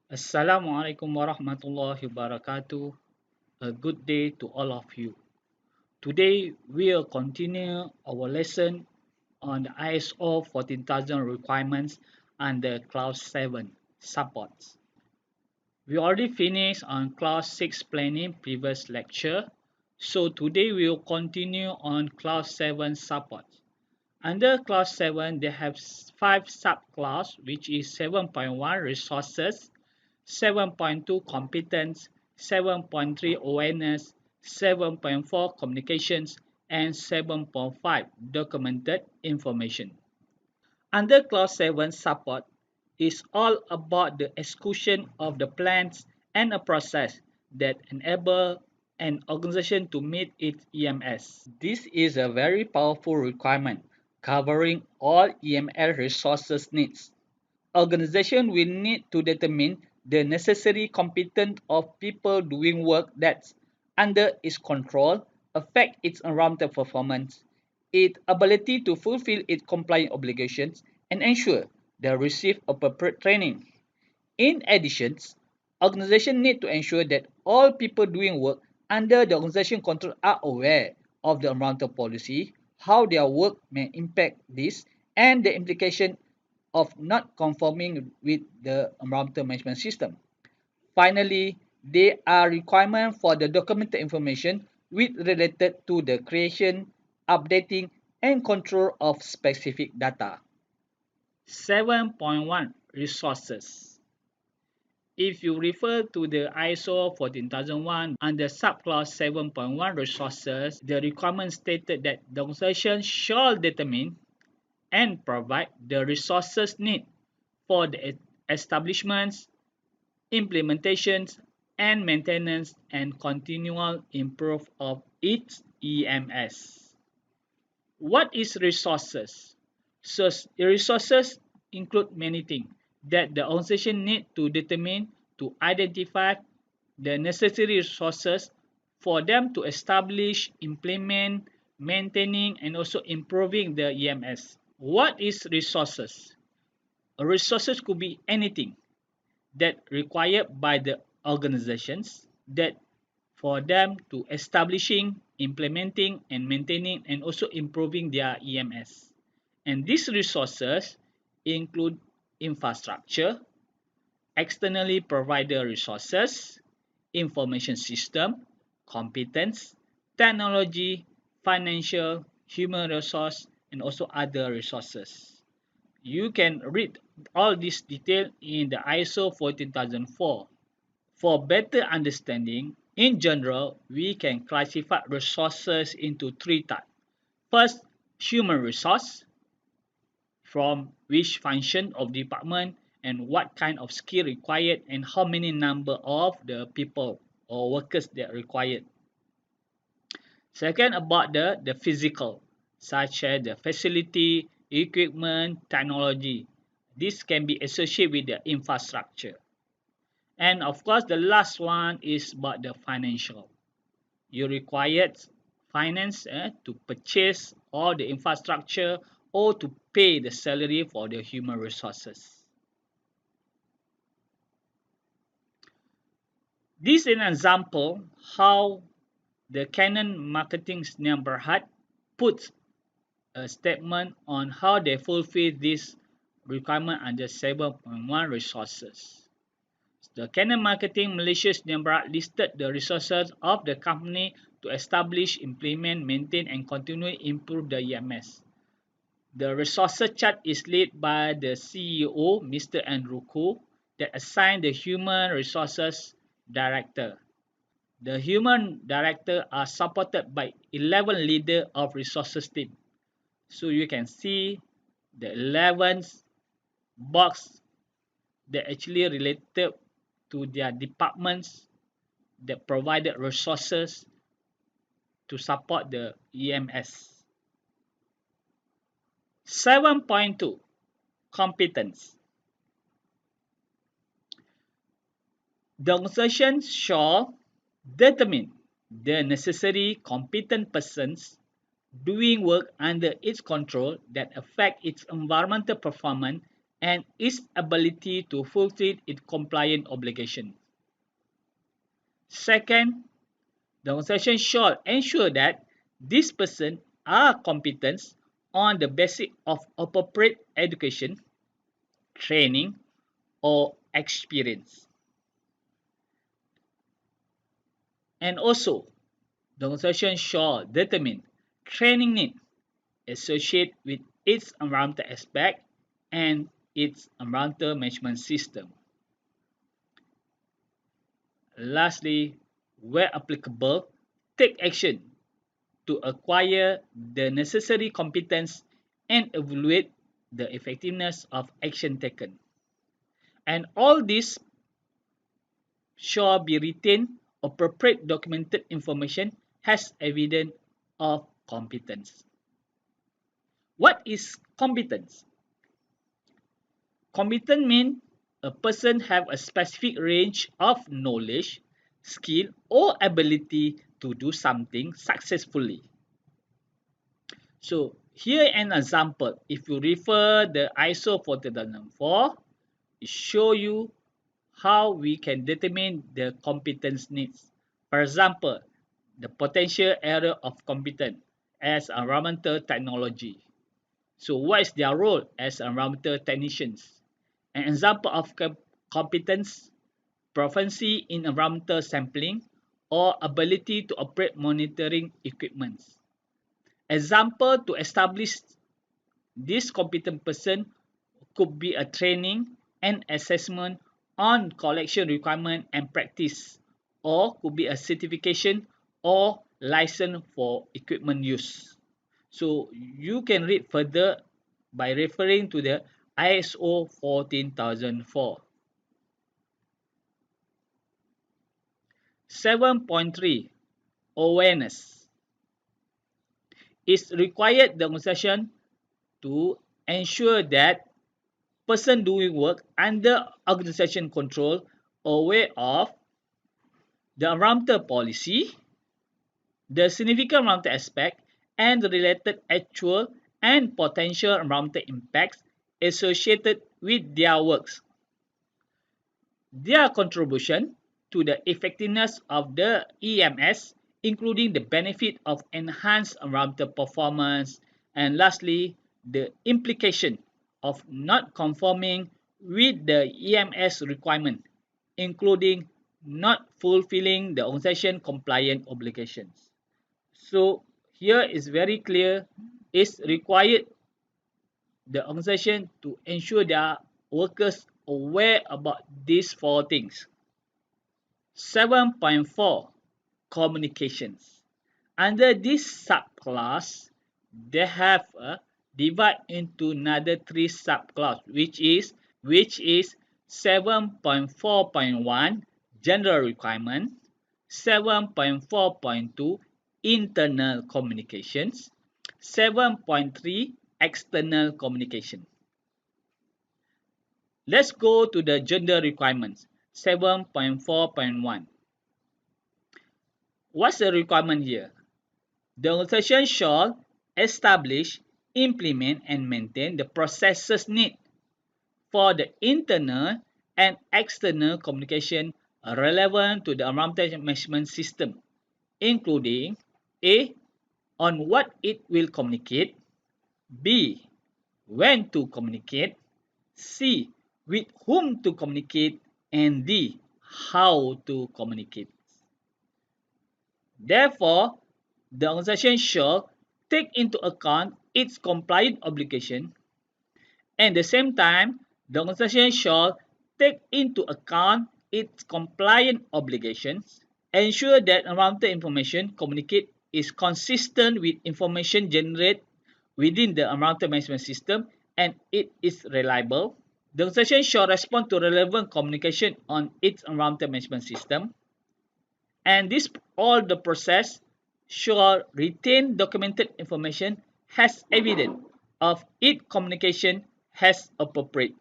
Assalamualaikum warahmatullahi wabarakatuh. A good day to all of you. Today we'll continue our lesson on the ISO 14000 requirements under Clause 7 supports. We already finished on Clause 6 planning previous lecture, so today we'll continue on Clause 7 supports. Under Clause 7, they have 5 subclauses, which is 7.1 resources, 7.2 competence, 7.3 awareness, 7.4 communications, and 7.5 documented information. Under Clause 7 support is all about the execution of the plans and a process that enable an organization to meet its EMS. This is a very powerful requirement covering all EML resources needs. Organization will need to determine the necessary competence of people doing work that's under its control, affect its environmental performance, its ability to fulfill its compliance obligations, and ensure they receive appropriate training. In addition, organizations need to ensure that all people doing work under the organization control are aware of the environmental policy, how their work may impact this, and the implication of not conforming with the environmental management system. Finally, there are requirements for the documented information with related to the creation, updating, and control of specific data. 7.1 Resources. If you refer to the ISO 14001 under subclause 7.1 resources, the requirement stated that the organization shall determine and provide the resources needed for the establishments, implementations, and maintenance and continual improve of its EMS. What is resources? So resources include many things that the organization need to determine to identify the necessary resources for them to establish, implement, maintaining, and also improving the EMS. What is resources? Resources could be anything that required by the organizations that for them to establishing, implementing, and maintaining and also improving their EMS. And these resources include infrastructure, externally provided resources, information system, competence, technology, financial, human resource, and also other resources. You can read all this detail in the ISO 14004. For better understanding, in general, we can classify resources into three types. First, human resource, from which function of department and what kind of skill required and how many number of the people or workers that required. Second, about the physical, such as the facility, equipment, technology. This can be associated with the infrastructure. And of course, the last one is about the financial. You require finance to purchase all the infrastructure or to pay the salary for the human resources. This is an example how the Canon marketing neighborhood puts a statement on how they fulfill this requirement under 7.1 resources. The Canon Marketing Malaysia's neighborhood listed the resources of the company to establish, implement, maintain, and continually improve the EMS. The resources chart is led by the CEO, Mr. Andrew Koo, that assigned the Human Resources Director. The Human Director are supported by 11 leaders of resources team. So you can see the 11th box that actually related to their departments that provided resources to support the EMS. 7.2 Competence. The organization shall determine the necessary competent persons doing work under its control that affect its environmental performance and its ability to fulfill its compliance obligation. Second, the organization should ensure that these persons are competent on the basis of appropriate education, training, or experience. And also, the organization should determine training needs associated with its environmental aspect and its environmental management system. Lastly, where applicable, take action to acquire the necessary competence and evaluate the effectiveness of action taken. And all this shall be retained appropriate documented information as evidence of competence. What is competence? Competent means a person have a specific range of knowledge, skill, or ability to do something successfully. So here an example. If you refer the ISO 14004, it show you how we can determine the competence needs. For example, the potential area of competence as environmental technology. So what is their role as environmental technicians? An example of competence, proficiency in environmental sampling or ability to operate monitoring equipment. Example to establish this competent person could be a training and assessment on collection requirement and practice, or could be a certification or license for equipment use. So you can read further by referring to the ISO 14004. 7.3 Awareness. It's required the organization to ensure that person doing work under organization control aware of the environmental policy, the significant environmental aspect, and the related actual and potential environmental impacts associated with their works. Their contribution to the effectiveness of the EMS, including the benefit of enhanced environmental performance, and lastly, the implication of not conforming with the EMS requirement, including not fulfilling the organization compliant obligations. So here is very clear, it's required the organization to ensure their workers aware about these four things. 7.4 Communications. Under this subclass, they have a divide into another three subclass, which is 7.4.1 General Requirement, 7.4.2 Internal Communications, 7.3 External Communication. Let's go to the gender requirements. 7.4.1. What's the requirement here? The organization shall establish, implement, and maintain the processes needed for the internal and external communication relevant to the environmental management system, including A. On what it will communicate, B. When to communicate, C. With whom to communicate, and D. How to communicate. Therefore, the organization shall take into account its compliance obligation, and at the same time, the organization shall take into account its compliance obligations, ensure that environmental information communicated is consistent with information generated within the environmental management system, and it is reliable. The organization shall respond to relevant communication on its environmental management system, and this all the process shall retain documented information as evidence of its communication as appropriate.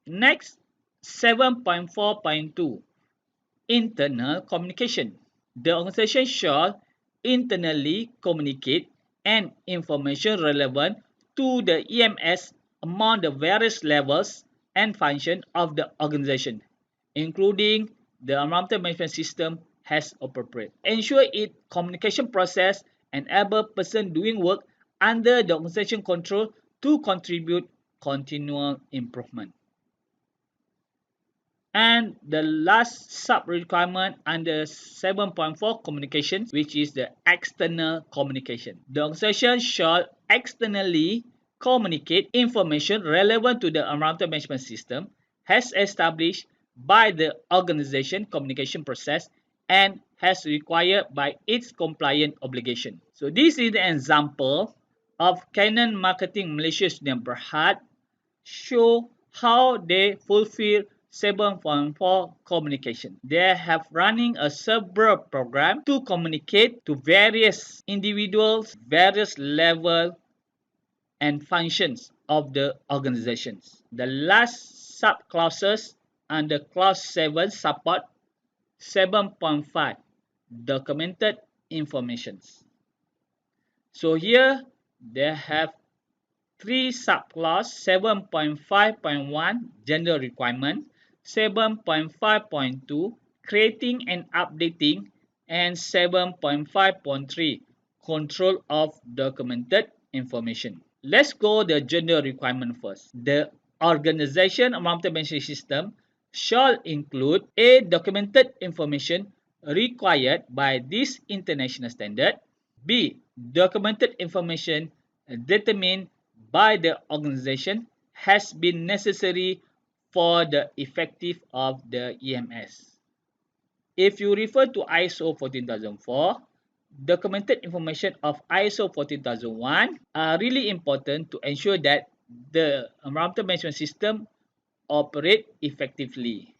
Next, 7.4.2 Internal Communication. The organization shall internally communicate and information relevant to the EMS among the various levels and functions of the organization, including the environmental management system as appropriate. Ensure its communication process enable person doing work under the organization control to contribute continual improvement. And the last sub-requirement under 7.4 communications, which is the external communication. The organization shall externally communicate information relevant to the environmental management system as established by the organization communication process and as required by its compliant obligation. So this is an example of Canon Marketing Malaysia Sdn Bhd show how they fulfill 7.4 communication. They have running a several program to communicate to various individuals, various level and functions of the organizations. The last sub-clauses under clause 7 support 7.5 documented informations. So here they have three subclause 7.5.1 gender requirement, 7.5.2 creating and updating, and 7.5.3 control of documented information. Let's go the gender requirement first. The organization environmental management system shall include a documented information required by this international standard. B. Documented information determined by the organization has been necessary for the effective of the EMS. If you refer to ISO 14004, documented information of ISO 14001 are really important to ensure that the environmental management system operate effectively.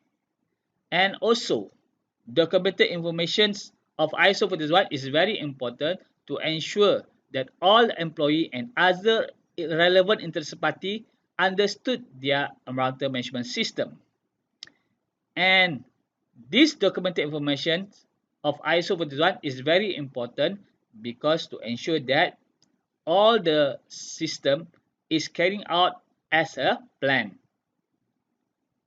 And also, documented information of ISO 14001 is very important to ensure that all employee and other relevant interested party understood their environmental management system. And this documented information of ISO 14001 is very important because to ensure that all the system is carrying out as a plan.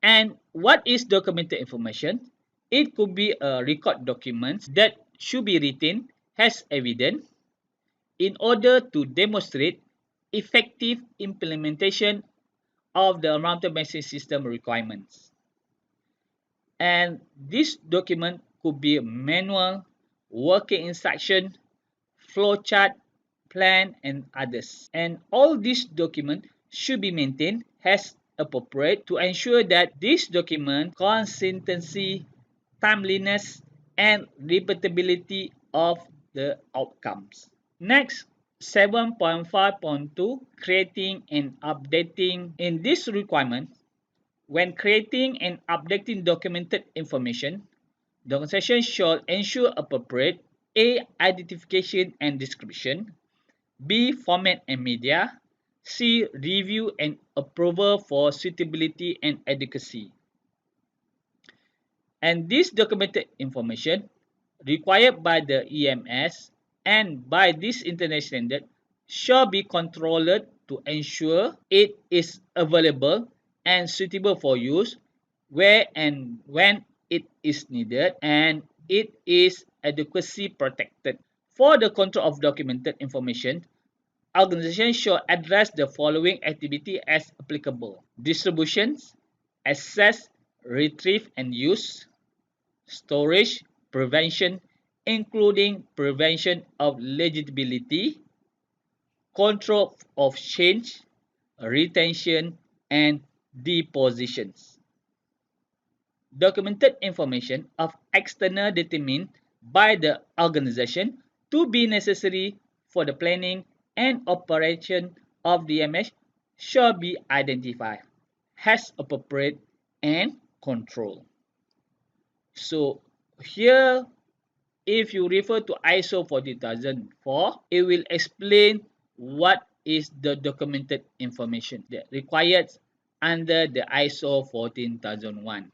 And what is documented information? It could be a record document that should be written as evidence in order to demonstrate effective implementation of the environmental management system requirements. And this document could be a manual, working instruction, flowchart, plan, and others. And all these documents should be maintained as appropriate to ensure that this document consistency, timeliness, and repeatability of the outcomes. Next, 7.5.2 creating and updating. In this requirement, when creating and updating documented information, the organization shall ensure appropriate A. Identification and description, B. Format and media, C. Review and approval for suitability and adequacy. And this documented information required by the EMS and by this international standard shall be controlled to ensure it is available and suitable for use where and when it is needed, and it is adequately protected. For the control of documented information, organizations shall address the following activity as applicable: distributions, access, retrieve and use, storage, prevention, including prevention of legibility, control of change, retention, and depositions. Documented information of external determined by the organization to be necessary for the planning and operation of the EMS shall be identified as appropriate and controlled. So here, if you refer to ISO 14004, it will explain what is the documented information that required under the ISO 14001.